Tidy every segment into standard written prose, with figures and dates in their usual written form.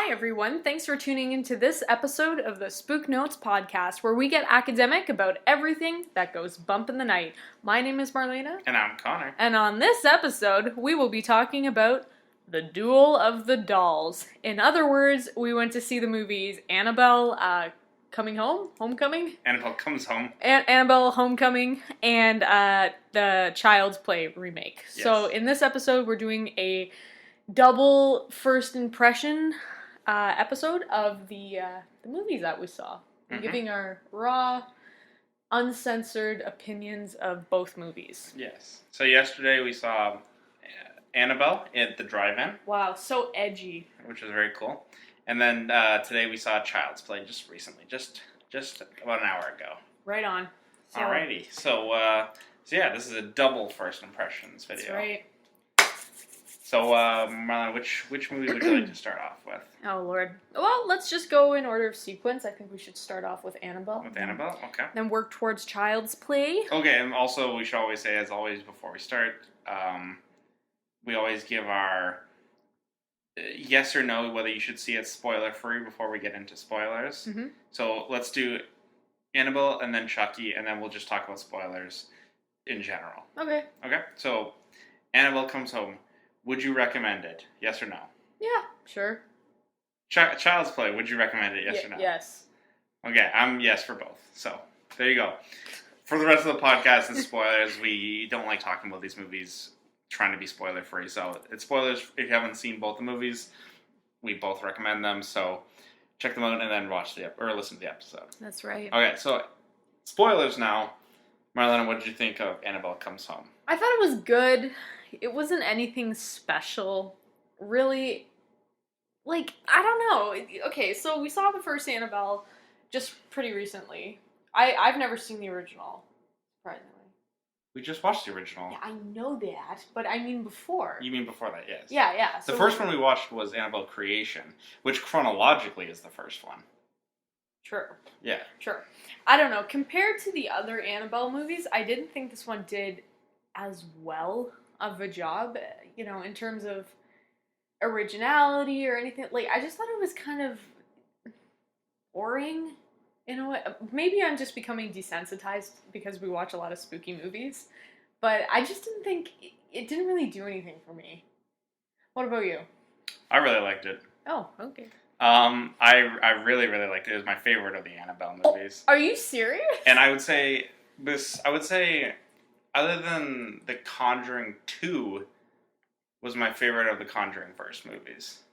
Hi everyone, thanks for tuning into this episode of the SpookNotes podcast, where we get academic about everything that goes bump in the night. My name is Marlayna. And I'm Connor. And on this episode, we will be talking about the Duel of the Dolls. In other words, we went to see the movies Annabelle Coming Home? Homecoming? Annabelle Comes Home. Annabelle Homecoming, and the Child's Play remake. Yes. So in this episode, we're doing a double first impression episode of the movies that we saw. Mm-hmm. Giving our raw, uncensored opinions of both movies. Yes. So yesterday we saw Annabelle at the drive-in. Wow, so edgy. Which was very cool. And then today we saw Child's Play just recently, just about an hour ago. Right on. So, alrighty. So yeah, this is a double first impressions video. That's right. So, Marlon, which movie would you like to start off with? Oh, Lord. Well, let's just go in order of sequence. I think we should start off with Annabelle. With Annabelle? Okay. Then work towards Child's Play. Okay, and also we should always say, as always, before we start, we always give our yes or no, whether you should see it spoiler-free before we get into spoilers. Mm-hmm. So let's do Annabelle and then Chucky, and then we'll just talk about spoilers in general. Okay. Okay, so Annabelle Comes Home. Would you recommend it? Yes or no? Yeah, sure. Child's Play, would you recommend it? Yes or no? Yes. Okay, I'm yes for both. So, there you go. For the rest of the podcast and spoilers, we don't like talking about these movies trying to be spoiler-free. So, it's spoilers if you haven't seen both the movies. We both recommend them, so check them out and then listen to the episode. That's right. Okay, so spoilers now. Marlena, what did you think of Annabelle Comes Home? I thought it was good. It wasn't anything special. Really, like, I don't know. Okay, so we saw the first Annabelle just pretty recently. I've never seen the original, surprisingly. We just watched the original. Yeah, I know that, but I mean before. You mean before that, yes. Yeah. So the first one we watched was Annabelle Creation, which chronologically is the first one. Sure. Yeah. Sure. I don't know. Compared to the other Annabelle movies, I didn't think this one did as well of a job, in terms of originality or anything. Like, I just thought it was kind of boring in a way. Maybe I'm just becoming desensitized because we watch a lot of spooky movies, but I just didn't think it didn't really do anything for me. What about you? I really liked it. Oh, okay. I really, really liked it. It was my favorite of the Annabelle movies. Are you serious? And I would say other than The Conjuring 2 was my favorite of the Conjuring first movies.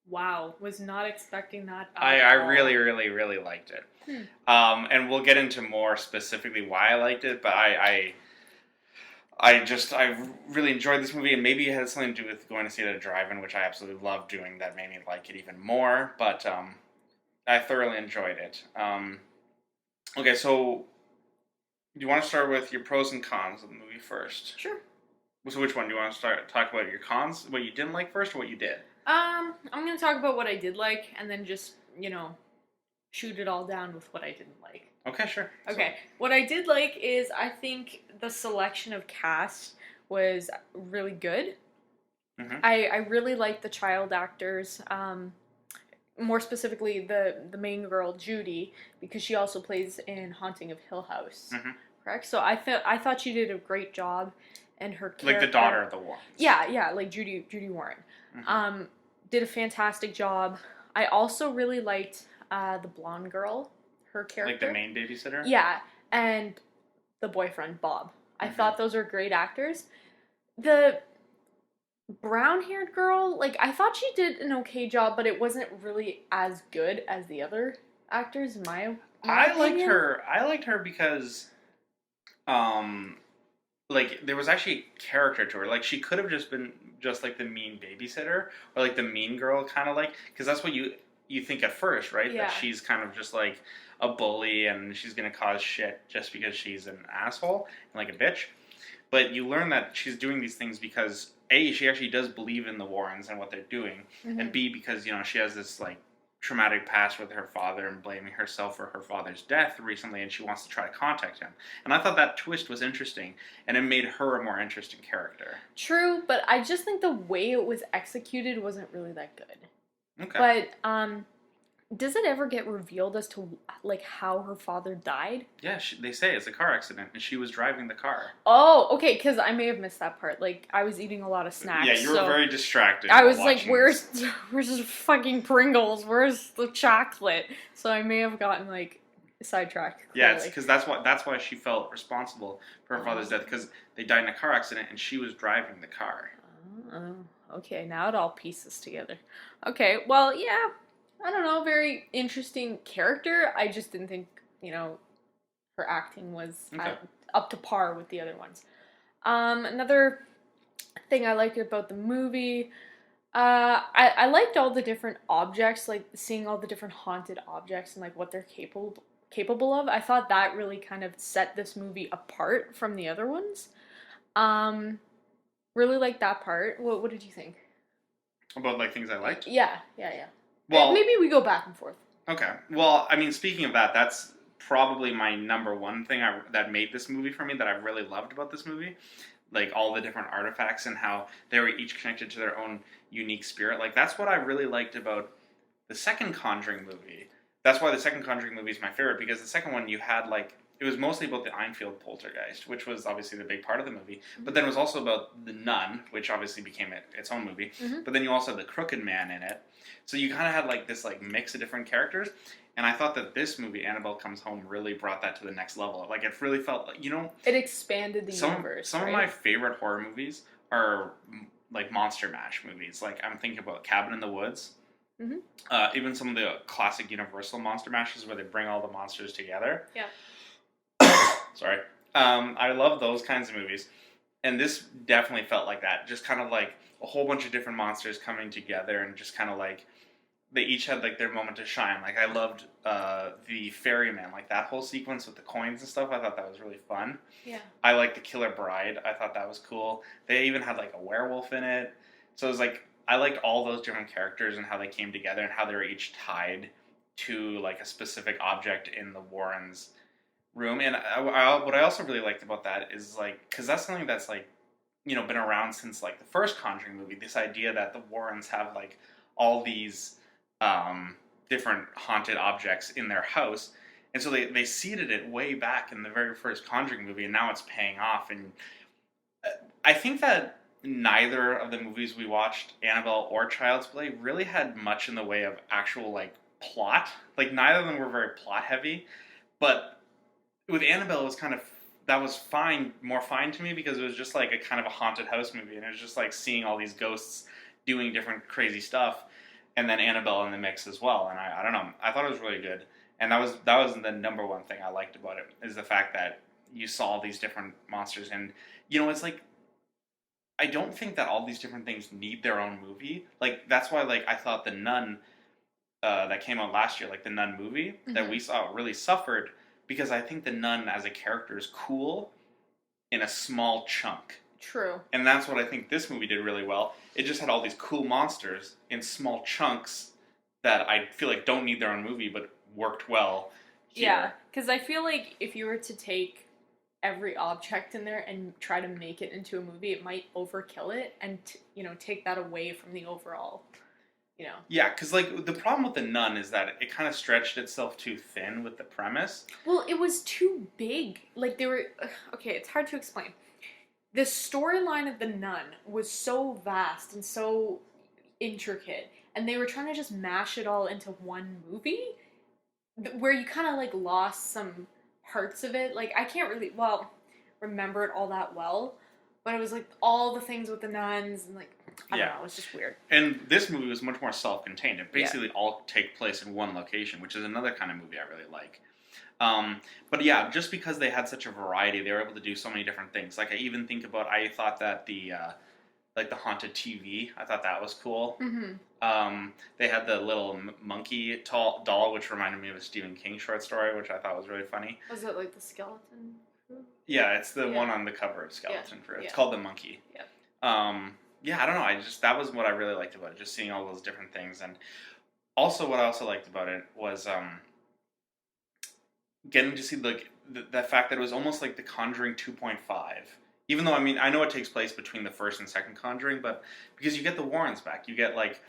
Wow, was not expecting that. I really, really, really liked it. And we'll get into more specifically why I liked it, but I really enjoyed this movie, and maybe it had something to do with going to see it at a drive-in, which I absolutely love doing. That made me like it even more, but I thoroughly enjoyed it. Okay, so do you want to start with your pros and cons of the movie first? Sure. So which one? Do you want to talk about your cons, what you didn't like first, or what you did? I'm going to talk about what I did like, and then just, shoot it all down with what I didn't like. Okay, sure. Okay, what I did like is I think the selection of cast was really good. Mm-hmm. I really liked the child actors, more specifically the main girl, Judy, because she also plays in Haunting of Hill House, correct? So I thought she did a great job, and her character... Like the daughter of the Warrens. Yeah, like Judy Warren. Mm-hmm. Did a fantastic job. I also really liked the blonde girl, her character. Like the main babysitter? Yeah, and the boyfriend, Bob. I thought those were great actors. The brown-haired girl, I thought she did an okay job, but it wasn't really as good as the other actors, in my opinion. I liked her because, there was actually character to her. Like, she could have just been just like the mean babysitter, or like the mean girl, kind of because that's what you think at first, right? Yeah. That she's kind of just like a bully and she's gonna cause shit just because she's an asshole and like a bitch. But you learn that she's doing these things because A, she actually does believe in the Warrens and what they're doing, and B, because she has this traumatic past with her father and blaming herself for her father's death recently, and she wants to try to contact him. And I thought that twist was interesting, and it made her a more interesting character. True, but I just think the way it was executed wasn't really that good. Okay. But does it ever get revealed as to like how her father died? Yeah, they say it's a car accident, and she was driving the car. Oh, okay, because I may have missed that part. Like, I was eating a lot of snacks. Yeah, you were so very distracted. I while was like, watching "Where's this. where's the fucking Pringles? Where's the chocolate?" So I may have gotten like sidetracked. Yeah, Clearly. it's because that's why she felt responsible for her father's death, because they died in a car accident and she was driving the car. Oh, okay. Now it all pieces together. Okay, well, yeah. I don't know. Very interesting character. I just didn't think her acting was Okay. up to par with the other ones. Another thing I liked about the movie, I liked all the different objects, like seeing all the different haunted objects and like what they're capable of. I thought that really kind of set this movie apart from the other ones. Um, really liked that part. What did you think? About like things I liked. Yeah, yeah, yeah. Well, maybe we go back and forth. okay. Well, I mean, speaking of that, that's probably my number one thing that made this movie for me that I really loved about this movie. Like all the different artifacts and how they were each connected to their own unique spirit. Like that's what I really liked about the second Conjuring movie. That's why the second Conjuring movie is my favorite, because the second one you had like it was mostly about the Enfield poltergeist, which was obviously the big part of the movie. But then it was also about the nun, which obviously became its own movie. Mm-hmm. But then you also had the Crooked Man in it. So you kind of had like this like mix of different characters. And I thought that this movie, Annabelle Comes Home, really brought that to the next level. Like it really felt like, it expanded the universe. Some right? of my favorite horror movies are like Monster Mash movies. Like I'm thinking about Cabin in the Woods. Mm-hmm. Even some of the classic Universal Monster Mashes where they bring all the monsters together. Yeah. Sorry. I love those kinds of movies. And this definitely felt like that. Just kind of like a whole bunch of different monsters coming together and just kind of like they each had like their moment to shine. Like I loved the ferryman, like that whole sequence with the coins and stuff. I thought that was really fun. Yeah. I liked the Killer Bride. I thought that was cool. They even had like a werewolf in it. So it was like I liked all those different characters and how they came together and how they were each tied to like a specific object in the Warrens' room. And what I also really liked about that is like because that's something that's like been around since like the first Conjuring movie. This idea that the Warrens have like all these different haunted objects in their house, and so they seeded it way back in the very first Conjuring movie, and now it's paying off. And I think that neither of the movies we watched, Annabelle or Child's Play, really had much in the way of actual like plot. Like neither of them were very plot heavy, but with Annabelle it was kind of that was more fine to me because it was just like a kind of a haunted house movie, and it was just like seeing all these ghosts doing different crazy stuff, and then Annabelle in the mix as well. And I don't know, I thought it was really good, and that was the number one thing I liked about it is the fact that you saw these different monsters, and it's like I don't think that all these different things need their own movie. Like that's why like I thought the Nun that came out last year, like the Nun movie that we saw, really suffered because I think the Nun as a character is cool in a small chunk. True. And that's what I think this movie did really well. It just had all these cool monsters in small chunks that I feel like don't need their own movie, but worked well here. Yeah, because I feel like if you were to take every object in there and try to make it into a movie, it might overkill it and take that away from the overall. Yeah, because like the problem with the Nun is that it kind of stretched itself too thin with the premise. Well, it was too big. Like they were okay. It's hard to explain. The storyline of the Nun was so vast and so intricate, and they were trying to just mash it all into one movie, where you kind of like lost some parts of it. Like I can't really remember it all that well, but it was like all the things with the nuns and like I don't know, it was just weird. And this movie was much more self-contained. It basically all take place in one location, which is another kind of movie I really like. But yeah, just because they had such a variety, they were able to do so many different things. Like I thought that the like the haunted TV, I thought that was cool. Mm-hmm. They had the little monkey doll, which reminded me of a Stephen King short story, which I thought was really funny. Was it like the skeleton crew? Yeah, it's the one on the cover of Skeleton Crew. It's called The Monkey. Yeah. Yeah, I don't know. That was what I really liked about it, just seeing all those different things. And also what I also liked about it was getting to see the fact that it was almost like The Conjuring 2.5. Even though, I mean, I know it takes place between the first and second Conjuring, but because you get the Warrens back, you get like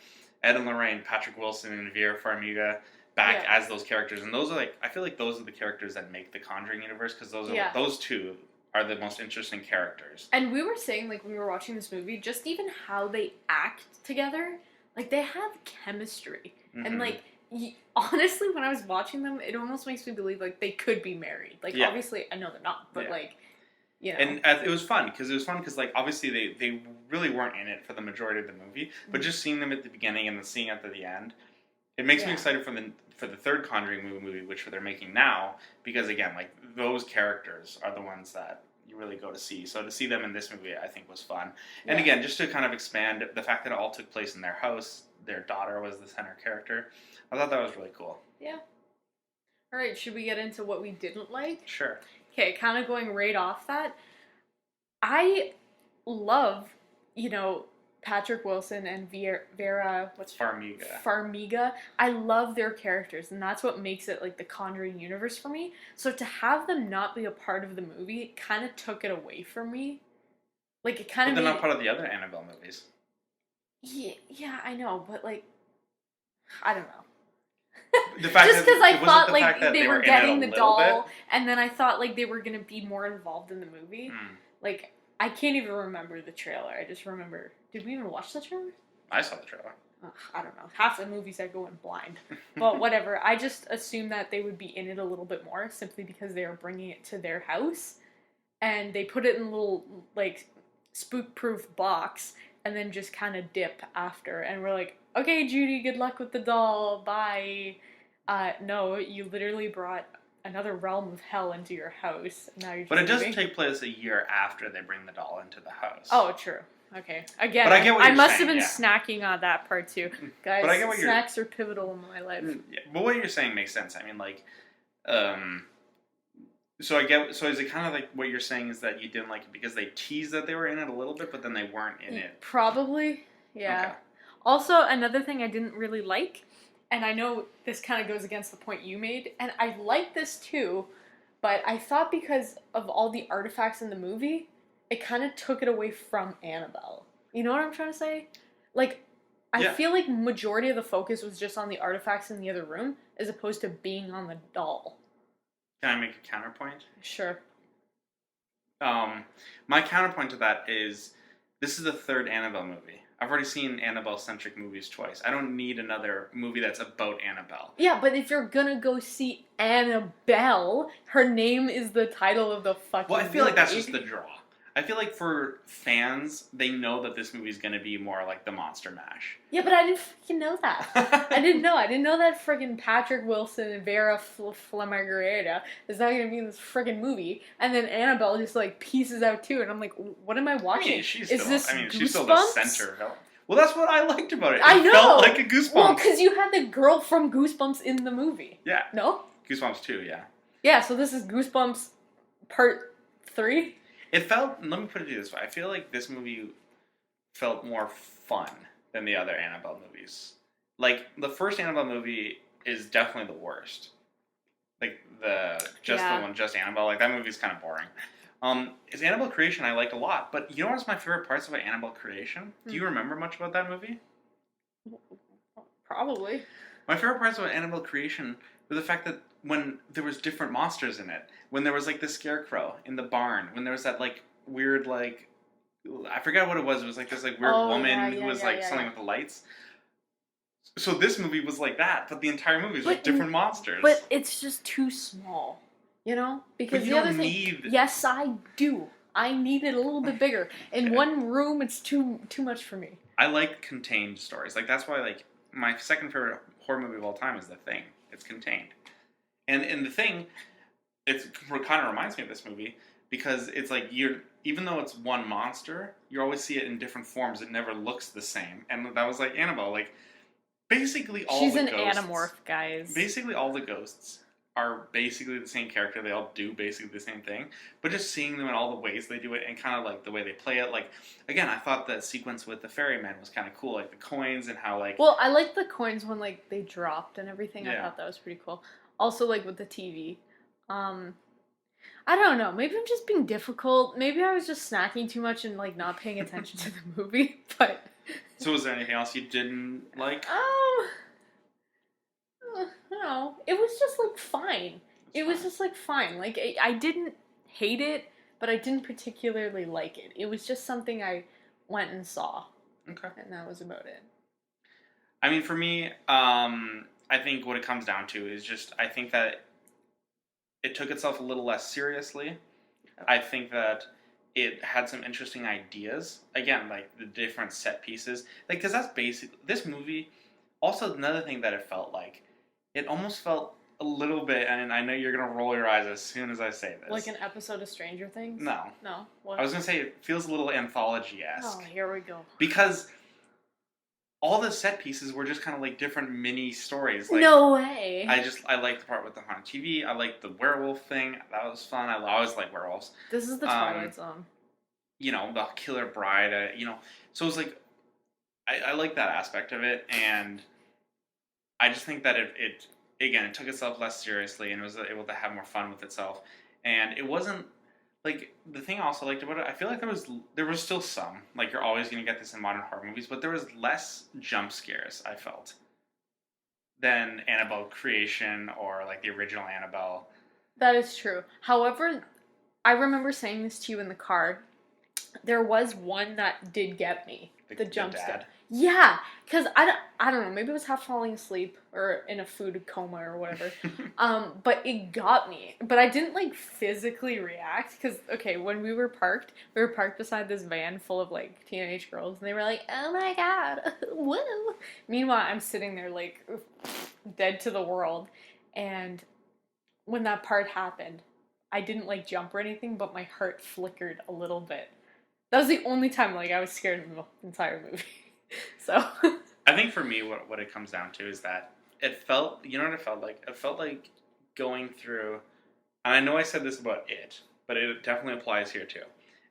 Ed and Lorraine, Patrick Wilson, and Vera Farmiga back as those characters, and those are like, I feel like those are the characters that make the Conjuring universe, because those two are the most interesting characters. And we were saying, like, when we were watching this movie, just even how they act together, like, they have chemistry. Mm-hmm. And, like, honestly, when I was watching them, it almost makes me believe, like, they could be married. Like, obviously, I know they're not, but, like, you know. And it was fun, because, like, obviously, they really weren't in it for the majority of the movie, but just seeing them at the beginning and then seeing it at the end, it makes me excited for the third Conjuring movie, which they're making now, because, again, like, those characters are the ones that you really go to see. So to see them in this movie, I think, was fun. And again, just to kind of expand the fact that it all took place in their house, their daughter was the center character, I thought that was really cool. Yeah. All right, should we get into what we didn't like? Sure. Okay, kind of going right off that, I love, Patrick Wilson and Vera Farmiga. I love their characters, and that's what makes it like the Conjuring universe for me. So to have them not be a part of the movie, it kind of took it away from me. Like, it kind of. But they're not part of the other Annabelle movies. Yeah, I know, but like, I don't know. The fact just because I thought like they were getting the doll, and then I thought like they were gonna be more involved in the movie. Like, I can't even remember the trailer. I just remember. Did we even watch the trailer? I saw the trailer. I don't know. Half the movies I go in blind. But whatever. I just assumed that they would be in it a little bit more simply because they are bringing it to their house. And they put it in a little, like, spook-proof box and then just kind of dip after. And we're like, okay, Judy, good luck with the doll. Bye. No, you literally brought another realm of hell into your house. Now you're just But it does take place a year after they bring the doll into the house. Oh, true. Okay. Again, but I get what I you're must saying, have been snacking on that part too. Guys, but I get what snacks are pivotal in my life. Yeah, but what you're saying makes sense. I mean, like, so is it kind of like what you're saying is that you didn't like it because they teased that they were in it a little bit, but then they weren't in it? Probably, yeah. Okay. Also, another thing I didn't really like, and I know this kind of goes against the point you made, and I like this too, but I thought because of all the artifacts in the movie, it kind of took it away from Annabelle. You know what I'm trying to say? Like, I feel like majority of the focus was just on the artifacts in the other room, as opposed to being on the doll. Can I make a counterpoint? Sure. My counterpoint to that is, this is the third Annabelle movie. I've already seen Annabelle-centric movies twice. I don't need another movie that's about Annabelle. Yeah, but if you're gonna go see Annabelle, her name is the title of the fucking movie. Well, I feel like that's just the draw. I feel like for fans, they know that this movie's going to be more like the Monster Mash. Yeah, but I didn't fucking know that. I didn't know that friggin' Patrick Wilson and Vera Farmiga is not going to be in this friggin' movie. And then Annabelle just, like, pieces out too. And I'm like, what am I watching? I mean, she's Goosebumps? still the center villain. Well, that's what I liked about it. I know. It felt like a Goosebumps. Well, because you had the girl from Goosebumps in the movie. Yeah. No? Goosebumps 2, yeah. Yeah, so this is Goosebumps Part 3? It felt, let me put it this way, I feel like this movie felt more fun than the other Annabelle movies. Like, the first Annabelle movie is definitely the worst. Like, the one, just Annabelle, like, that movie's kind of boring. Is Annabelle Creation I liked a lot, but you know what's my favorite parts about Annabelle Creation? Do you remember much about that movie? Probably. My favorite parts about Annabelle Creation were the fact that when there was different monsters in it, when there was like the scarecrow in the barn, when there was that like weird like, I forgot what it was like this like weird woman who was like something with the lights. So this movie was like that, but the entire movie was like different monsters. But it's just too small, you know? Because the other thing, yes, I do. I need it a little bit bigger. In one room, it's too much for me. I like contained stories. Like that's why like my second favorite horror movie of all time is The Thing. It's contained. And in The Thing, it kind of reminds me of this movie because it's like even though it's one monster, you always see it in different forms. It never looks the same. And that was like Annabelle. Like basically all She's the an ghosts, Animorph, guys. Basically all the ghosts are basically the same character. They all do basically the same thing. But just seeing them in all the ways they do it and kind of like the way they play it. Like, again, I thought that sequence with the ferryman was kind of cool. Like the coins and how like... Well, I like the coins when like they dropped and everything. Yeah. I thought that was pretty cool. Also, like, with the TV. I don't know. Maybe I'm just being difficult. Maybe I was just snacking too much and, like, not paying attention to the movie. But So was there anything else you didn't like? No. It was just, like, fine. It was just, like, fine. Like, I didn't hate it, but I didn't particularly like it. It was just something I went and saw. Okay. And that was about it. I mean, for me, I think what it comes down to is just, I think that it took itself a little less seriously. I think that it had some interesting ideas. Again, like the different set pieces. Like, because that's basic. This movie, also another thing that it felt like, it almost felt a little bit, and I know you're going to roll your eyes as soon as I say this. Like an episode of Stranger Things? No. No? What? I was going to say it feels a little anthology-esque. Oh, here we go. Because all the set pieces were just kind of like different mini stories. Like, no way. I liked the part with the haunted TV. I liked the werewolf thing. That was fun. I always like werewolves. This is the Twilight Zone. You know, the killer bride. You know, so it was like I like that aspect of it, and I just think that it took itself less seriously and was able to have more fun with itself. And it wasn't like the thing I also liked about it. I feel like there was still some, like, you're always going to get this in modern horror movies, but there was less jump scares, I felt, than Annabelle Creation or like the original Annabelle. That is true. However, I remember saying this to you in the car. There was one that did get me. The jump scare. Yeah, because I don't know, maybe it was half falling asleep or in a food coma or whatever. But it got me. But I didn't, like, physically react because, okay, when we were parked beside this van full of, like, teenage girls, and they were like, oh my god, woo. Meanwhile, I'm sitting there, like, dead to the world. And when that part happened, I didn't, like, jump or anything, but my heart flickered a little bit. That was the only time, like, I was scared in the entire movie. So I think for me, what it comes down to is that it felt, you know what it felt like? It felt like going through, and I know I said this about it, but it definitely applies here too.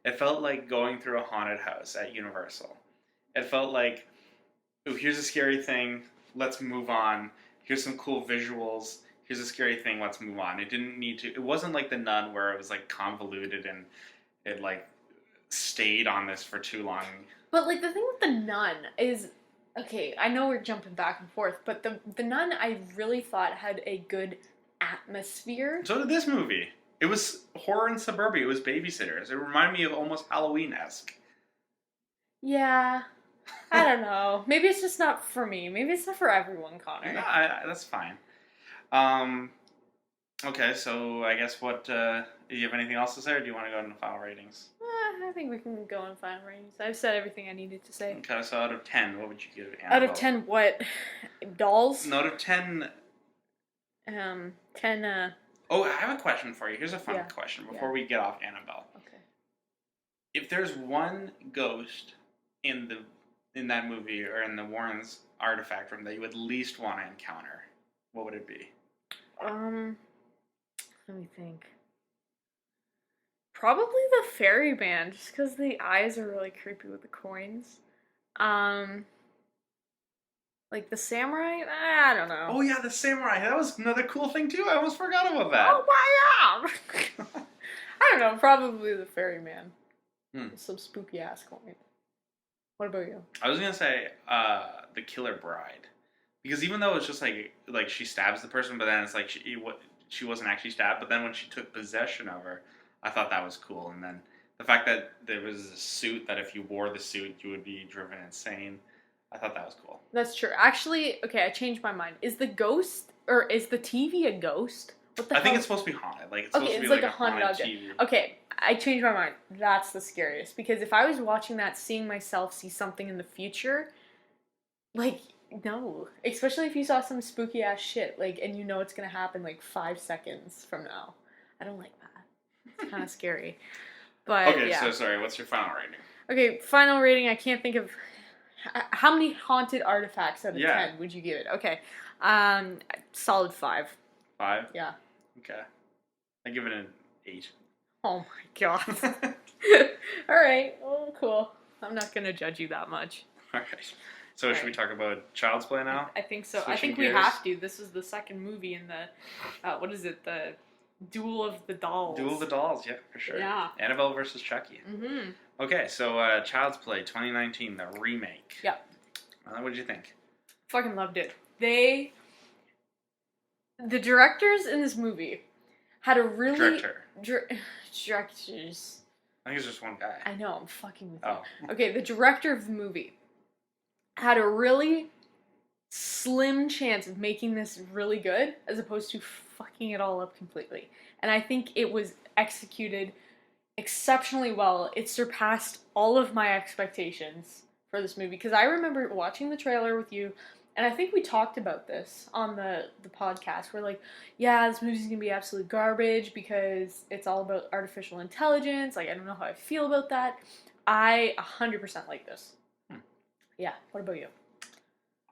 It felt like going through a haunted house at Universal. It felt like, ooh, here's a scary thing, let's move on. Here's some cool visuals. Here's a scary thing, let's move on. It wasn't like The Nun where it was like convoluted and it like stayed on this for too long. But, like, the thing with The Nun is, okay, I know we're jumping back and forth, but the Nun I really thought had a good atmosphere. So did this movie. It was horror in suburbia. It was babysitters. It reminded me of almost Halloween-esque. Yeah. I don't know. Maybe it's just not for me. Maybe it's not for everyone, Connor. No, that's fine. Okay, so I guess do you have anything else to say, or do you want to go into final ratings? I think we can go in final ratings. I've said everything I needed to say. Okay, so out of 10, what would you give Annabelle? Out of 10 what? Dolls? No, out of 10... 10, Oh, I have a question for you. Here's a fun question before we get off Annabelle. Okay. If there's one ghost in that movie, or in the Warrens' artifact room that you would least want to encounter, what would it be? Let me think. Probably the fairy band, just because the eyes are really creepy with the coins. Like the samurai? I don't know. Oh yeah, the samurai. That was another cool thing too. I almost forgot about that. Oh my god! I don't know, probably the fairy man. Some spooky ass coin. What about you? I was gonna say the killer bride. Because even though it's just like she stabs the person, but then it's like she wasn't actually stabbed, but then when she took possession of her, I thought that was cool. And then the fact that there was a suit that if you wore the suit, you would be driven insane. I thought that was cool. That's true. Actually, okay, I changed my mind. Is the ghost, or is the TV a ghost? What the hell? I think it's supposed to be haunted. Like, it's supposed to be like a haunted object. TV. Okay, I changed my mind. That's the scariest. Because if I was watching that, seeing myself see something in the future, like, no. Especially if you saw some spooky ass shit, like, and you know it's gonna happen like 5 seconds from now. I don't like that. It's kind of scary. But okay, yeah. So sorry. What's your final rating? Okay, final rating. I can't think of how many haunted artifacts out of 10 would you give it? Okay, solid 5. 5? Yeah. Okay, I give it an 8. Oh my god. All right. Well, cool. I'm not gonna judge you that much. All right. So should we talk about Child's Play now? I think so. Switching I think gears. we have to. This is the second movie in the, what is it? The Duel of the Dolls. Duel of the Dolls, yeah, for sure. Yeah. Annabelle versus Chucky. Mm-hmm. Okay, so Child's Play 2019, the remake. Yep. What did you think? Fucking loved it. The directors in this movie had a really... Directors. I think it's just one guy. I know, I'm fucking with you. Okay, the director of the movie had a really slim chance of making this really good, as opposed to fucking it all up completely. And I think it was executed exceptionally well. It surpassed all of my expectations for this movie, because I remember watching the trailer with you, and I think we talked about this on the podcast. We're like, yeah, this movie's gonna be absolute garbage because it's all about artificial intelligence. Like, I don't know how I feel about that. I 100% like this. Yeah, what about you?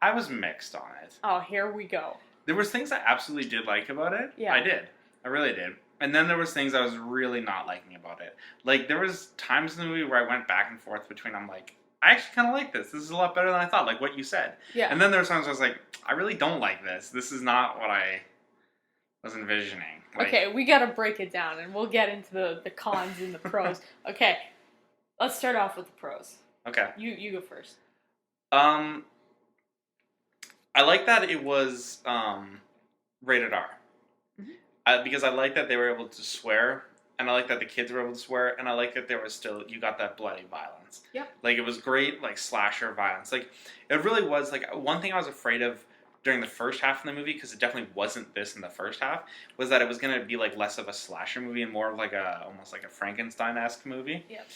I was mixed on it. Oh, here we go. There was things I absolutely did like about it. Yeah. I did. I really did. And then there was things I was really not liking about it. Like, there was times in the movie where I went back and forth between, I'm like, I actually kind of like this. This is a lot better than I thought, like what you said. Yeah. And then there were times I was like, I really don't like this. This is not what I was envisioning. Like, okay, we gotta break it down, and we'll get into the cons and the pros. Okay, let's start off with the pros. Okay. You go first. I like that it was rated R. Mm-hmm. Because I like that they were able to swear, and I like that the kids were able to swear, and I like that there was still, you got that bloody violence. Yep. Like, it was great, like, slasher violence. Like, it really was, like, one thing I was afraid of during the first half of the movie, because it definitely wasn't this in the first half, was that it was going to be, like, less of a slasher movie and more of, like, almost like a Frankenstein-esque movie. Yep.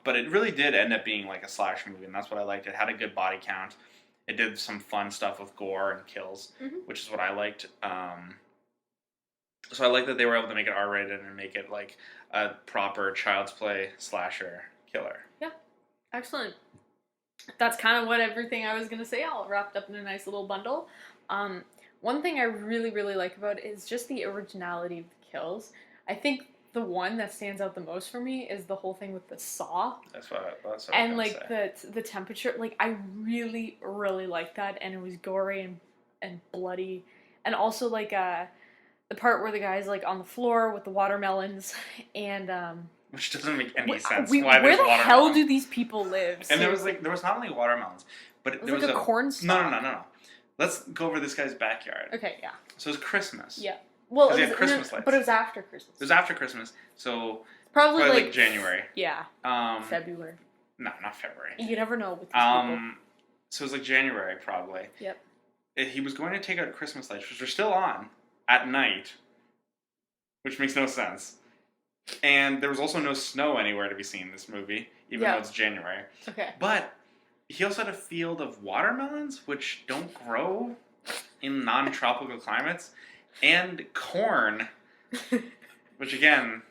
But it really did end up being, like, a slasher movie, and that's what I liked. It had a good body count. It did some fun stuff with gore and kills, which is what I liked. So I like that they were able to make it R-rated and make it like a proper Child's Play slasher killer. Yeah, excellent. That's kind of what everything I was going to say, all wrapped up in a nice little bundle. One thing I really, really like about it is just the originality of the kills. I think the one that stands out the most for me is the whole thing with the saw. That's what and like the temperature. Like, I really, really like that, and it was gory and bloody, and also like the part where the guy's like on the floor with the watermelons, and which doesn't make any sense. Where the hell do these people live? And there was not only watermelons, but there was like a corn stalk. No. Let's go over this guy's backyard. Okay, yeah. So it was Christmas. Yeah. Well, it was Christmas lights. But it was after Christmas. It was after Christmas, so probably like January. Yeah. February. No, not February. You never know with these people. So it was like January, probably. Yep. He was going to take out Christmas lights, which were still on at night, which makes no sense. And there was also no snow anywhere to be seen in this movie, even though it's January. Okay. But he also had a field of watermelons, which don't grow in non-tropical climates, and corn, which again,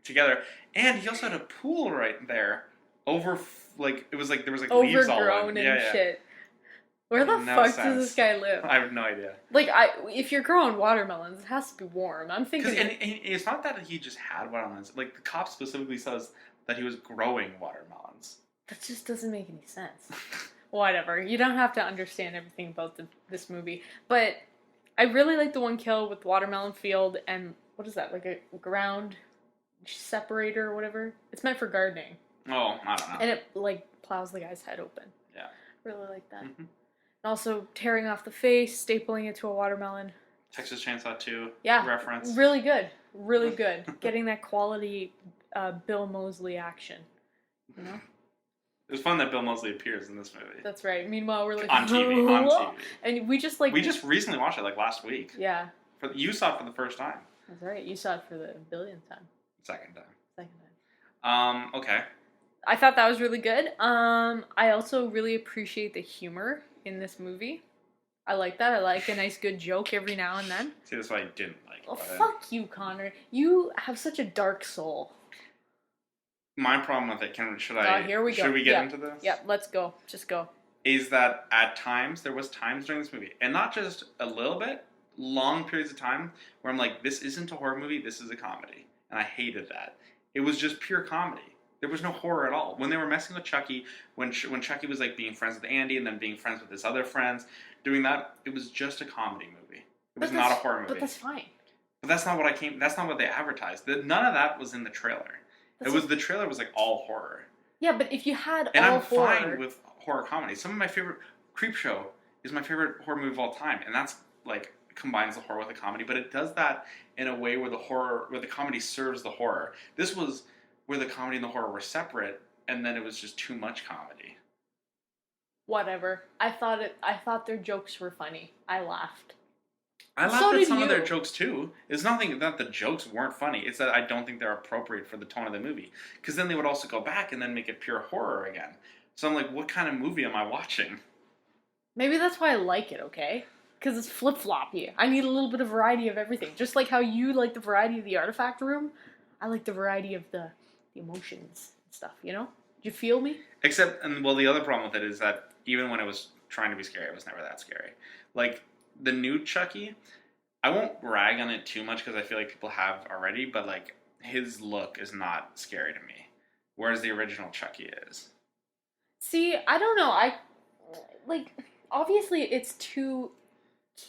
together. And he also had a pool right there, there was leaves all overgrown and shit. Where the fuck does this guy live? I have no idea. Like, if you're growing watermelons, it has to be warm. I'm thinking... And it's not that he just had watermelons. Like, the cop specifically says that he was growing watermelons. That just doesn't make any sense. Whatever. You don't have to understand everything about this movie. But I really like the one kill with the watermelon field and... What is that? Like a ground separator or whatever? It's meant for gardening. Oh, I don't know. And it, like, plows the guy's head open. Yeah. Really like that. Mm-hmm. And also tearing off the face, stapling it to a watermelon. Texas Chainsaw 2 reference. Really good. Really good. Getting that quality Bill Moseley action. You know? It was fun that Bill Moseley appears in this movie. That's right. Meanwhile, we're like... On TV. And we just like... We just recently watched it, like last week. Yeah. You saw it for the first time. That's right. You saw it for the billionth time. Second time. Okay. I thought that was really good. I also really appreciate the humor in this movie. I like that. I like a nice good joke every now and then. See, that's what I didn't like. Oh, fuck you, Connor. You have such a dark soul. My problem with it, here we go. Should we get into this? Yeah, let's go. Just go. Is that at times, there was times during this movie, and not just a little bit, long periods of time, where I'm like, this isn't a horror movie, this is a comedy. And I hated that. It was just pure comedy. There was no horror at all. When they were messing with Chucky, when Chucky was like being friends with Andy and then being friends with his other friends, doing that, it was just a comedy movie. It was not a horror movie. But that's fine. But that's not what they advertised. None of that was in the trailer. The trailer was like all horror. Yeah, but if you had and all I'm horror... fine with horror comedy. Some of my favorite Creepshow is my favorite horror movie of all time, and that's like combines the horror with the comedy, but it does that in a way where the comedy serves the horror. This was where the comedy and the horror were separate, and then it was just too much comedy. Whatever. I thought their jokes were funny. I laughed. I laughed at some of their jokes too. It's nothing that the jokes weren't funny. It's that I don't think they're appropriate for the tone of the movie. Because then they would also go back and then make it pure horror again. So I'm like, what kind of movie am I watching? Maybe that's why I like it, okay? Because it's flip-floppy. I need a little bit of variety of everything. Just like how you like the variety of the artifact room, I like the variety of the emotions and stuff, you know? Do you feel me? Except, the other problem with it is that even when it was trying to be scary, it was never that scary. Like, the new Chucky, I won't rag on it too much because I feel like people have already, but, like, his look is not scary to me. Whereas the original Chucky is. See, I don't know. Obviously it's too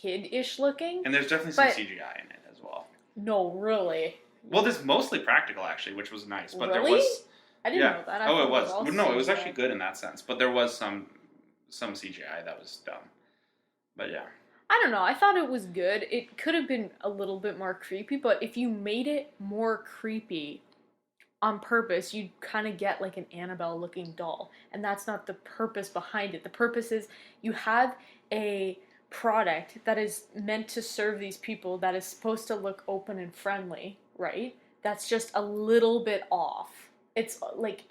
kid-ish looking. And there's definitely some CGI in it as well. No, really. Well, there's mostly practical, actually, which was nice. But really? There was... I didn't know that. It was. No, it was actually good in that sense. But there was some CGI that was dumb. But yeah. I don't know. I thought it was good. It could have been a little bit more creepy, but if you made it more creepy on purpose, you'd kind of get like an Annabelle-looking doll. And that's not the purpose behind it. The purpose is you have a product that is meant to serve these people that is supposed to look open and friendly, right? That's just a little bit off. It's like,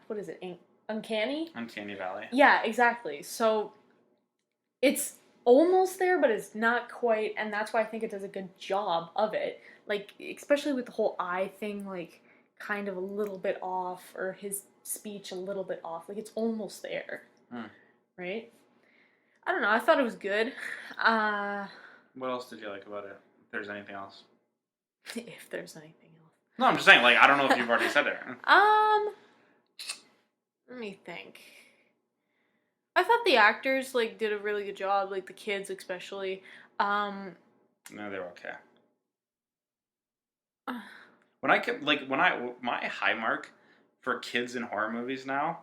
what is it? Uncanny? Uncanny Valley. Yeah, exactly. So it's almost there, but it's not quite, and that's why I think it does a good job of it. Like, especially with the whole eye thing, like, kind of a little bit off, or his speech a little bit off. Like, it's almost there. Right? I don't know. I thought it was good. What else did you like about it? If there's anything else. If there's anything else. No, I'm just saying, like, I don't know if you've already said it. Let me think. I thought the actors, like, did a really good job, like, the kids especially. No, they were okay. My high mark for kids in horror movies now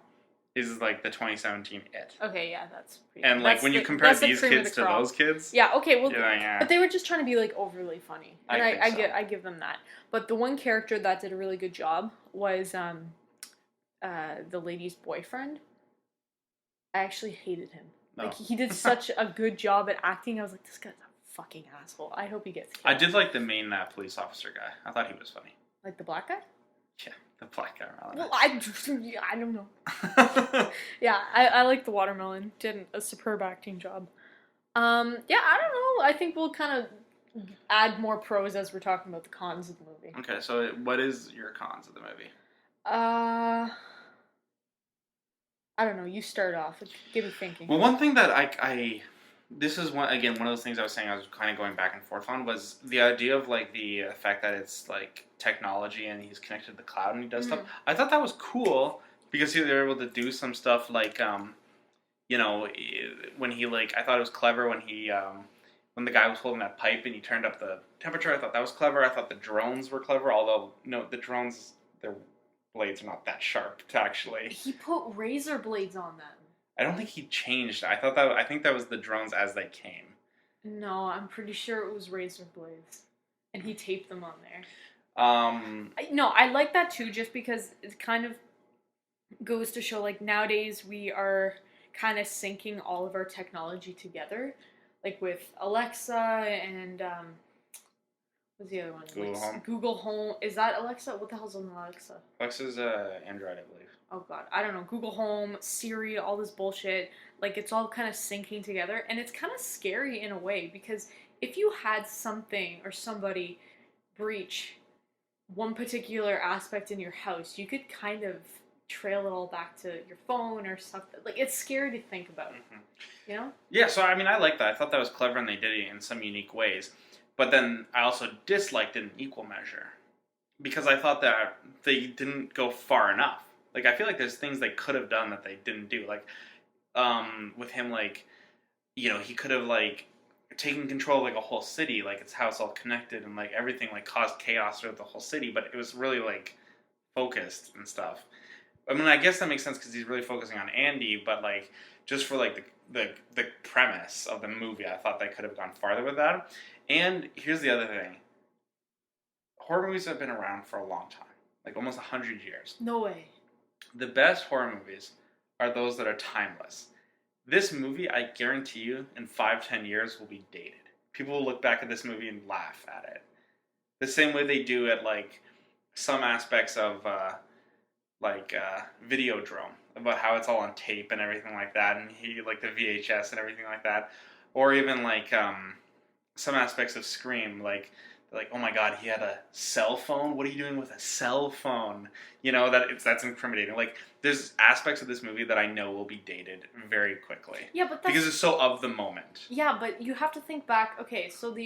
is, like, the 2017 It. Okay, yeah, that's pretty... And, like, when you compare these kids to those kids... Yeah, okay, well, yeah. But they were just trying to be, like, overly funny. And I give them that. But the one character that did a really good job was, the lady's boyfriend. I actually hated him. No. Like, he did such a good job at acting. I was like, this guy's a fucking asshole. I hope he gets killed. I did like the main police officer guy. I thought he was funny. Like the black guy? Yeah, the black guy. Well, I don't know. Yeah, I like the watermelon. Did a superb acting job. Yeah, I don't know. I think we'll kind of add more pros as we're talking about the cons of the movie. Okay, so what is your cons of the movie? I don't know. You start off. Get me thinking. Well, one thing that this is one of those things I was saying I was kind of going back and forth on was the idea of like the fact that it's like technology and he's connected to the cloud and he does stuff. I thought that was cool because they're able to do some stuff like, when he I thought it was clever when he when the guy was holding that pipe and he turned up the temperature. I thought that was clever. I thought the drones were clever, although no, the drones their blades are not that sharp to actually. He put razor blades on them. I don't think he changed. I think that was the drones as they came. No, I'm pretty sure it was razor blades, and he taped them on there. No, I like that too, just because it kind of goes to show like nowadays we are kind of syncing all of our technology together, like with Alexa and what's the other one? Google Home. Google Home. Is that Alexa? What the hell's on Alexa? Alexa's Android, I believe. Oh god, I don't know. Google Home, Siri, all this bullshit. Like, it's all kind of syncing together. And it's kind of scary in a way, because if you had something or somebody breach one particular aspect in your house, you could kind of trail it all back to your phone or something. Like, it's scary to think about. You know? Yeah, so, I mean, I like that. I thought that was clever and they did it in some unique ways. But then I also disliked it in equal measure. Because I thought that they didn't go far enough. Like, I feel like there's things they could have done that they didn't do. Like, with him, like, he could have, like, taken control of, like, a whole city. Like, it's how it's all connected and, like, everything, like, caused chaos throughout the whole city. But it was really, like, focused and stuff. I mean, I guess that makes sense because he's really focusing on Andy, but like just for like the premise of the movie, I thought they could have gone farther with that. And here's the other thing: horror movies have been around for a long time, like almost 100 years. No way. The best horror movies are those that are timeless. This movie, I guarantee you, in 5-10 years will be dated. People will look back at this movie and laugh at it. The same way they do at like some aspects of Videodrome, about how it's all on tape and everything like that, and he like the VHS and everything like that, or even like some aspects of Scream, like oh my god, he had a cell phone. What are you doing with a cell phone? You know, that's incriminating. Like there's aspects of this movie that I know will be dated very quickly. Yeah, but because it's so of the moment. Yeah, but you have to think back. Okay, so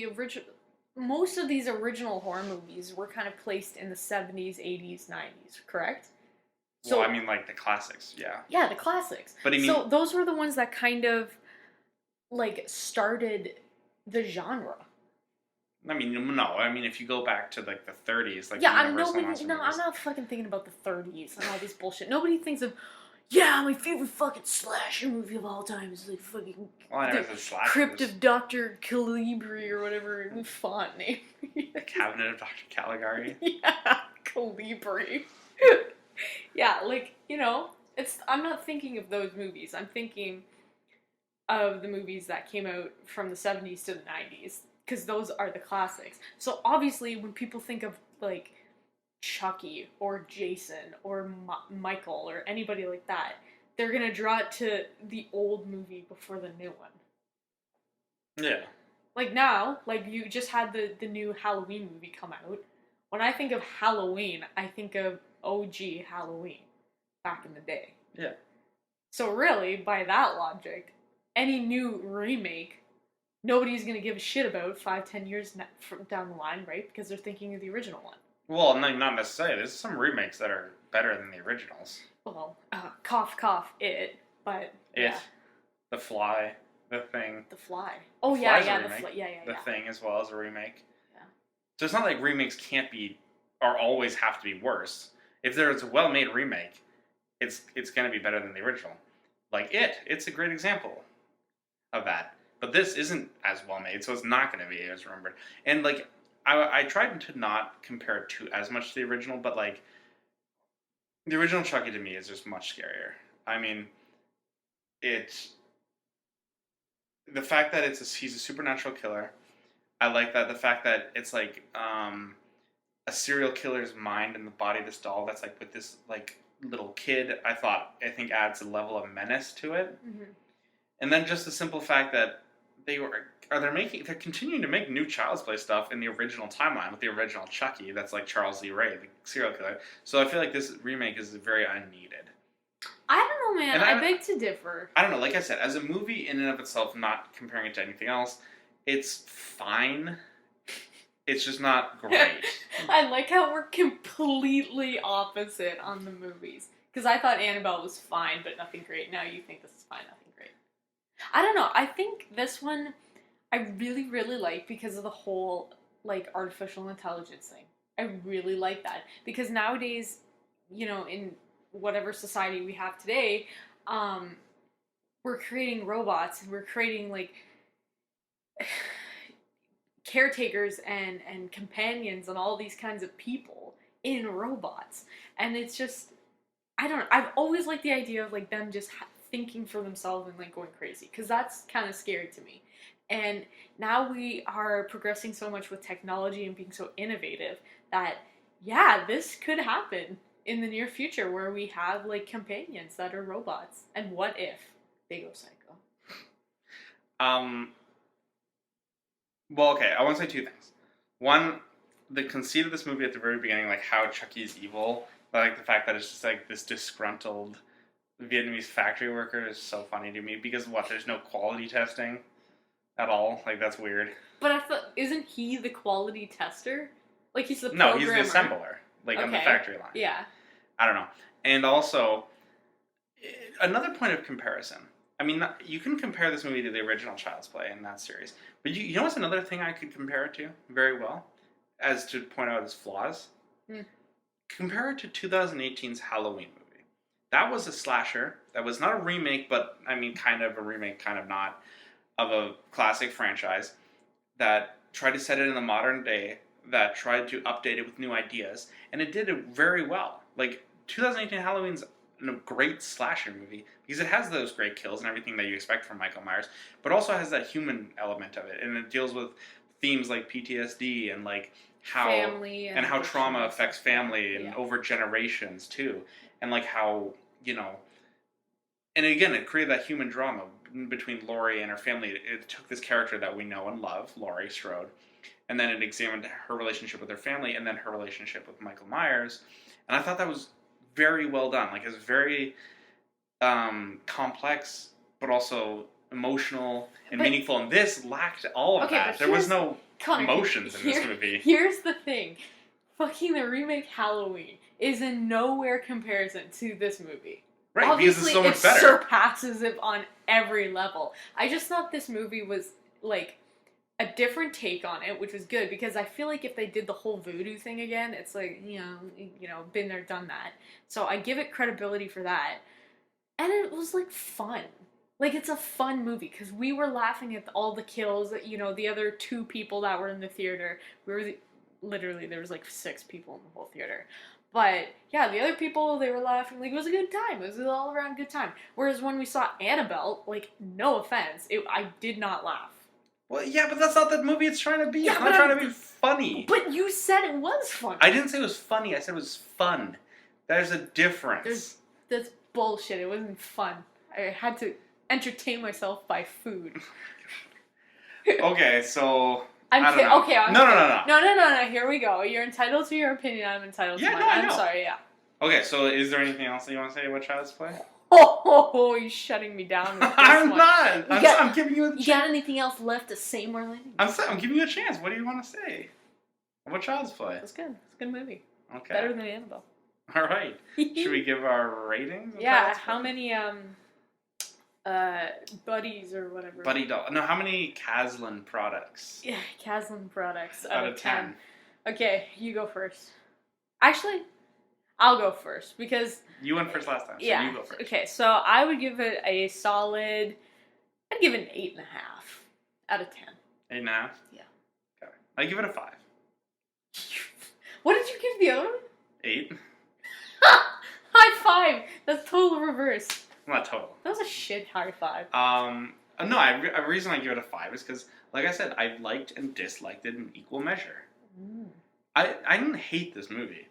most of these original horror movies were kind of placed in the 70s, 80s, 90s, correct? So, well, I mean, like, the classics, yeah. Yeah, the classics. But I mean, so those were the ones that kind of, like, started the genre. I mean, no. I mean, if you go back to, like, the 30s, like, I'm not fucking thinking about the 30s and all this bullshit. Nobody thinks of, yeah, my favorite fucking slasher movie of all time is, like, fucking Crypt of Dr. Calibri or whatever font name. The Cabinet of Dr. Caligari? Yeah, Calibri. Yeah, like, you know, I'm not thinking of those movies. I'm thinking of the movies that came out from the 70s to the 90s, because those are the classics. So obviously, when people think of, like, Chucky or Jason or Michael or anybody like that, they're gonna draw it to the old movie before the new one. Yeah. Like now, like you just had the new Halloween movie come out. When I think of Halloween, I think of OG Halloween back in the day. Yeah. So really, by that logic, any new remake, nobody's going to give a shit about 5-10 years down the line, right? Because they're thinking of the original one. Well, not necessarily. There's some remakes that are better than the originals. Well, cough, cough, It, but yeah. The Fly, The Thing. The Fly. Oh, yeah, The Thing as well as a remake. Yeah. So it's not like remakes can't be, or always have to be worse. If there's a well-made remake, it's going to be better than the original. Like it's a great example of that. But this isn't as well-made, so it's not going to be as remembered. And, like, I tried to not compare it to as much to the original, but, like, the original Chucky to me is just much scarier. I mean, the fact that he's a supernatural killer. I like that. The fact that it's like a serial killer's mind in the body of this doll that's like with this like little kid. I think adds a level of menace to it. Mm-hmm. And then just the simple fact that they're continuing to make new Child's Play stuff in the original timeline with the original Chucky. That's like Charles Lee Ray, the serial killer. So I feel like this remake is very unneeded. I don't know, man. I beg to differ. I don't know. Like I said, as a movie in and of itself, not comparing it to anything else, it's fine. It's just not great. I like how we're completely opposite on the movies. Because I thought Annabelle was fine, but nothing great. Now you think this is fine, nothing great. I don't know. I think this one I really, really like because of the whole, like, artificial intelligence thing. I really like that. Because nowadays, you know, in whatever society we have today, we're creating robots and we're creating, like, caretakers and companions and all these kinds of people in robots. And it's just, I don't know. I've always liked the idea of, like, them just thinking for themselves and, like, going crazy. Because that's kind of scary to me. And now we are progressing so much with technology and being so innovative that, yeah, this could happen in the near future where we have, like, companions that are robots. And what if they go psycho? Well, okay, I want to say two things. One, the conceit of this movie at the very beginning, like how Chucky's evil, like the fact that it's just like this disgruntled Vietnamese factory worker is so funny to me because there's no quality testing at all. Like, that's weird. But I thought, isn't he the quality tester? Like, he's the programmer. No, he's the assembler, like, on the factory line. Yeah. I don't know. And also, another point of comparison. I mean, you can compare this movie to the original Child's Play in that series. But you know what's another thing I could compare it to very well? As to point out its flaws? Compare it to 2018's Halloween movie. That was a slasher. That was not a remake, but I mean, kind of a remake, kind of not, of a classic franchise that tried to set it in the modern day, that tried to update it with new ideas, and it did it very well. Like, 2018 Halloween's a great slasher movie because it has those great kills and everything that you expect from Michael Myers, but also has that human element of it, and it deals with themes like PTSD and like how family and how trauma affects family and over generations too, and like how, you know, and again, it created that human drama between Laurie and her family. It took this character that we know and love, Laurie Strode, and then it examined her relationship with her family and then her relationship with Michael Myers. And I thought that was very well done. Like, it was very complex, but also emotional and meaningful. And this lacked all of that. There was no emotions in this movie. Here's the thing. Fucking the remake Halloween is in nowhere comparison to this movie. Right, obviously, because it's so much better. It surpasses it on every level. I just thought this movie was, like, a different take on it, which was good, because I feel like if they did the whole voodoo thing again, it's like, you know, been there, done that. So I give it credibility for that. And it was, like, fun. Like, it's a fun movie, because we were laughing at all the kills, you know, the other 2 people that were in the theater. Literally, there was, like, 6 people in the whole theater. But, yeah, the other people, they were laughing. Like, it was a good time. It was an all-around good time. Whereas when we saw Annabelle, like, no offense, I did not laugh. Well, yeah, but that's not the movie it's trying to be. Yeah, it's not trying to be funny. But you said it was funny. I didn't say it was funny. I said it was fun. There's a difference. That's bullshit. It wasn't fun. I had to entertain myself by food. Okay, so... I'm kidding. Okay, No. Here we go. You're entitled to your opinion. I'm entitled to mine. I'm sorry, yeah. Okay, so is there anything else that you want to say about Child's Play? Oh, you're shutting me down with this I'm one. not. I'm giving you a chance. You got anything else left to say, Marlayna? I'm giving you a chance. What do you want to say about Child's Play? It's good. It's a good movie. Okay. Better than Annabelle. All right. Should we give our ratings? Yeah. How many buddies or whatever? Buddy doll. No, how many Caslin products? Yeah, Caslin products out of 10. Okay, you go first. Actually, I'll go first because you went first last time. So yeah. You go first. Okay, so I would give it a solid. I'd give it an 8.5 out of 10. 8.5. Yeah. Okay. I give it a 5. What did you give the other one? 8. High five. That's total reverse. Not total. That was a shit high five. No, a reason I give it a 5 is because, like I said, I liked and disliked it in equal measure. Mm. I didn't hate this movie.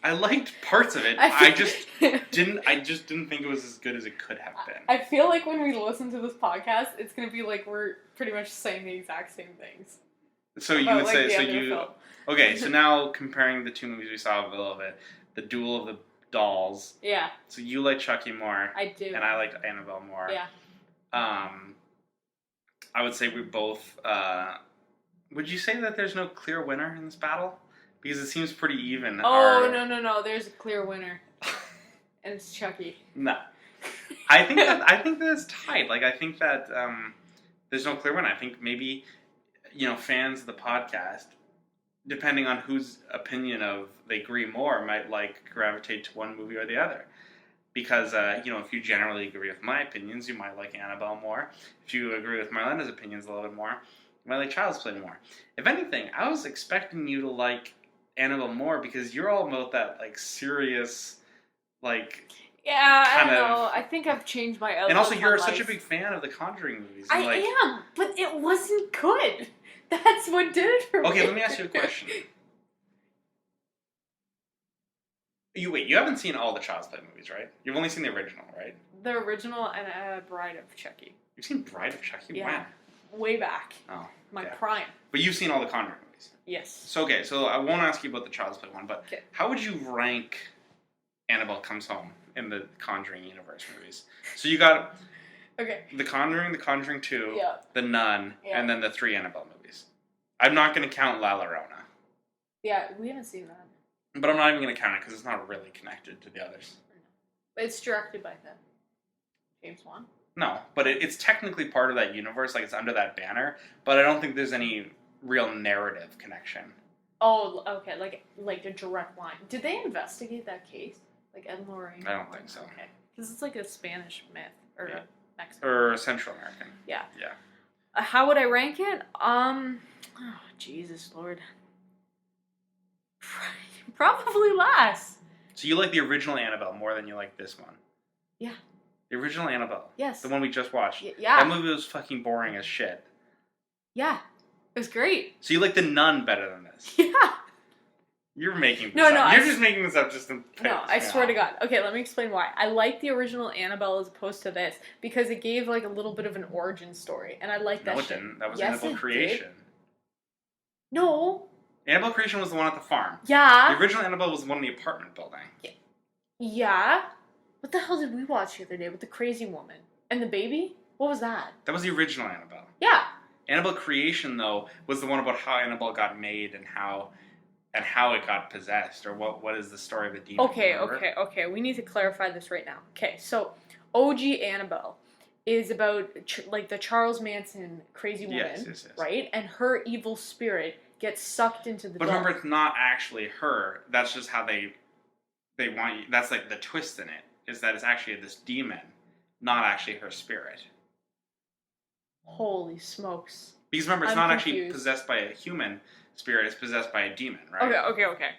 I liked parts of it. I just didn't think it was as good as it could have been. I feel like when we listen to this podcast, it's gonna be like we're pretty much saying the exact same things. So you would say film. Okay, so now comparing the 2 movies we saw a little bit, the Duel of the Dolls. Yeah. So you like Chucky more. I do. And I liked Annabelle more. Yeah. I would say we both. Would you say that there's no clear winner in this battle? Because it seems pretty even. Oh, no. There's a clear winner. And it's Chucky. No. I think that it's tied. Like, I think that there's no clear winner. I think maybe, fans of the podcast, depending on whose opinion of they agree more, might gravitate to one movie or the other. Because, if you generally agree with my opinions, you might like Annabelle more. If you agree with Marlayna's opinions a little bit more, you might like Child's Play more. If anything, I was expecting you to like Annabelle more because you're all about that, serious, Yeah, I don't know. I think I've changed my outlook. And also, you're such a big fan of the Conjuring movies. I am, but it wasn't good. That's what did it for me. Okay, let me ask you a question. You haven't seen all the Child's Play movies, right? You've only seen the original, right? The original and Bride of Chucky. You've seen Bride of Chucky? Yeah. When? Way back. Oh. My prime. But you've seen all the Conjuring movies? Yes. So I won't ask you about the Child's Play one, but how would you rank Annabelle Comes Home in the Conjuring universe movies? So you got The Conjuring, The Conjuring 2, The Nun, and then the 3 Annabelle movies. I'm not going to count La Llorona. Yeah, we haven't seen that. But I'm not even going to count it because it's not really connected to the others. It's directed by them. James Wan? No, but it's technically part of that universe, it's under that banner, but I don't think there's any real narrative connection. Oh, okay, like a direct line. Did they investigate that case? Ed and Lorraine? I don't think so. Okay. Because it's like a Spanish myth or a Mexican. Or Central American. Yeah. Yeah. How would I rank it? Oh, Jesus Lord. Probably last. So you like the original Annabelle more than you like this one? Yeah. The original Annabelle? Yes. The one we just watched? Yeah. That movie was fucking boring as shit. Yeah. It was great. So you like The Nun better than this? Yeah. You're making this up. No, You're just making this up just to piss No, I me swear to off. God. Okay, let me explain why. I like the original Annabelle as opposed to this because it gave like a little bit of an origin story, and I like that No, it shit. didn't. That was Yes, Annabelle it Creation. did. No. Annabelle Creation was the one at the farm. Yeah. The original Annabelle was the one in the apartment building. Yeah. What the hell did we watch the other day with the crazy woman and the baby? What was that? That was the original Annabelle. Yeah. Annabelle Creation, though, was the one about how Annabelle got made and how it got possessed, or what is the story of the demon. Okay. We need to clarify this right now. Okay, so OG Annabelle is about like the Charles Manson crazy woman, yes. right? And her evil spirit gets sucked into the. But remember, it's not actually her. That's just how they want you. That's like the twist in it, is that it's actually this demon, not actually her spirit. Holy smokes! Because remember, it's I'm not confused. actually possessed by a human spirit; it's possessed by a demon, right? Okay.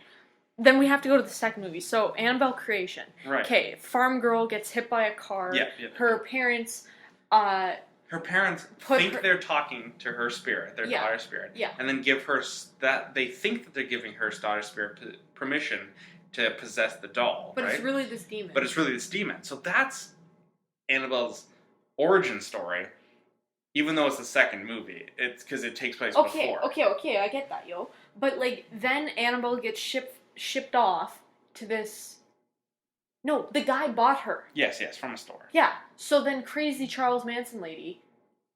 Then we have to go to the second movie. So Annabelle Creation. Right. Okay, farm girl gets hit by a car. Yeah. Her parents. Her parents think they're talking to her spirit, their daughter's spirit, and then give her that. They think that they're giving her daughter's spirit permission to possess the doll, but right? it's really this demon. But it's really this demon. So that's Annabelle's origin story, even though it's the second movie. It's because it takes place before. Okay, I get that, yo. But like then Annabelle gets shipped off to this. No, the guy bought her. Yes, from a store. Yeah. So then crazy Charles Manson lady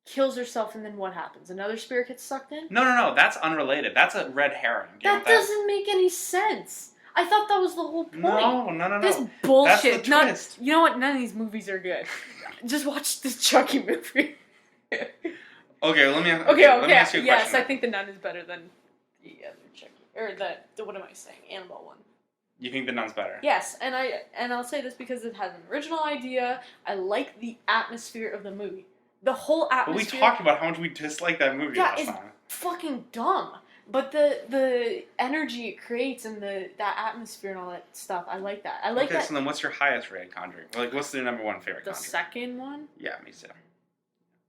kills herself, and then what happens? Another spirit gets sucked in? No. That's unrelated. That's a red herring. That doesn't make any sense. I thought that was the whole point. No. This bullshit. That's the twist. You know what? None of these movies are good. Just watch this Chucky movie. Okay, let me ask you a question. Yes, I think The Nun is better than the other Chucky. Or the what am I saying? Annabelle one. You think The Nun's better? Yes, and I'll say this because it has an original idea. I like the atmosphere of the movie. The whole atmosphere. But we talked about how much we dislike that movie last time. It's fucking dumb. But the energy it creates and that atmosphere and all that stuff, I like that. I like that. Okay, so then what's your highest rated Conjuring? Like, what's the number one favorite The Conjuring? second one? Yeah, me too.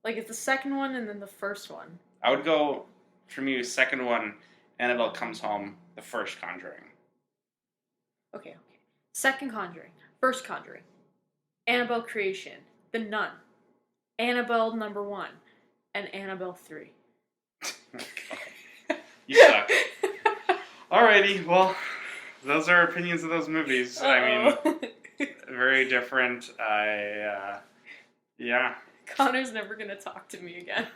Like, it's the second one and then the first one. I would go, for me, second one, Annabelle Comes Home, the first Conjuring. Okay. Second Conjuring. First Conjuring. Annabelle Creation. The Nun. Annabelle number 1. And Annabelle 3. You suck. Alrighty, well, those are our opinions of those movies. Uh-oh. I mean, very different. Yeah. Connor's never gonna talk to me again.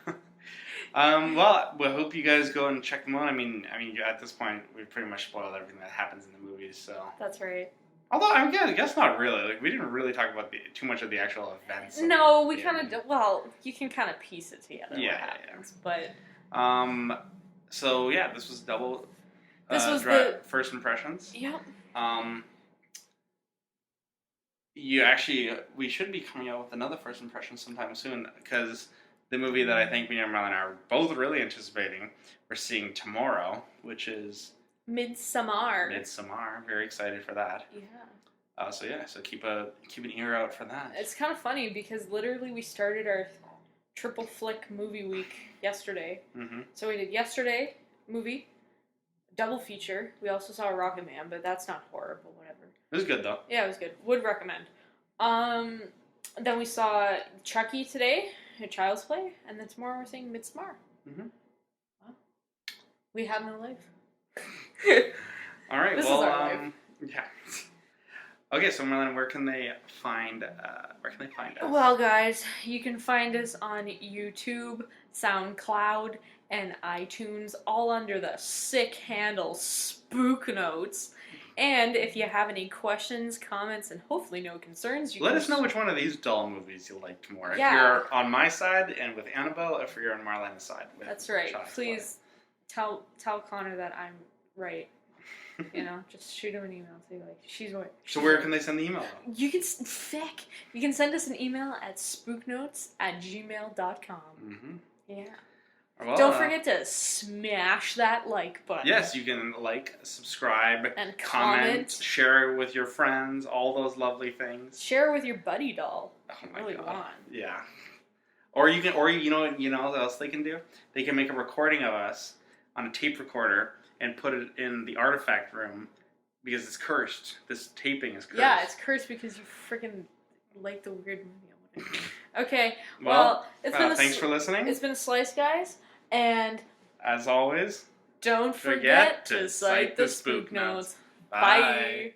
Well, we hope you guys go and check them out. I mean, at this point, we've pretty much spoiled everything that happens in the movies, so. That's right. Although, I guess not really. Like, we didn't really talk about too much of the actual events. No, we kind of. Well, you can kind of piece it together. Yeah, what happens, but. So yeah, this was double. This was the first impressions. Yep. We should be coming out with another first impression sometime soon, because the movie that I think me and Marlayna are both really anticipating, we're seeing tomorrow, which is Midsommar. Very excited for that. Yeah. So keep an ear out for that. It's kind of funny because literally we started our triple flick movie week yesterday. Mm-hmm. So we did yesterday movie, double feature. We also saw Rocket Man, but that's not horror, but whatever. It was good though. Yeah, it was good. Would recommend. Then we saw Chucky today, a Child's Play, and then tomorrow we're seeing Midsommar. Mm-hmm. Wow. We have no life. All right. This is our life. Yeah. Okay, so Marlayna, where can they find us? Well, guys, you can find us on YouTube, SoundCloud, and iTunes, all under the sick handle SpookNotes. And if you have any questions, comments, and hopefully no concerns, let us know which one of these doll movies you liked more. Yeah. If you're on my side and with Annabelle, or if you're on Marlayna's side with That's right. Child's Please tell Connor that I'm right. You know, just shoot him an email. Say like, she's what. So where can they send the email? You can send us an email at spooknotes@gmail.com. Mm-hmm. Yeah. Well, don't forget to smash that like button. Yes, you can like, subscribe, and comment, share it with your friends, all those lovely things. Share it with your buddy doll. Oh my really god. Want. Yeah. Or you know what else they can do? They can make a recording of us on a tape recorder and put it in the artifact room because it's cursed. This taping is cursed. Yeah, it's cursed because you freaking like the weird movie. Okay, well it's been thanks for listening. It's been a slice, guys, and as always, don't forget to cite the spook notes. Bye.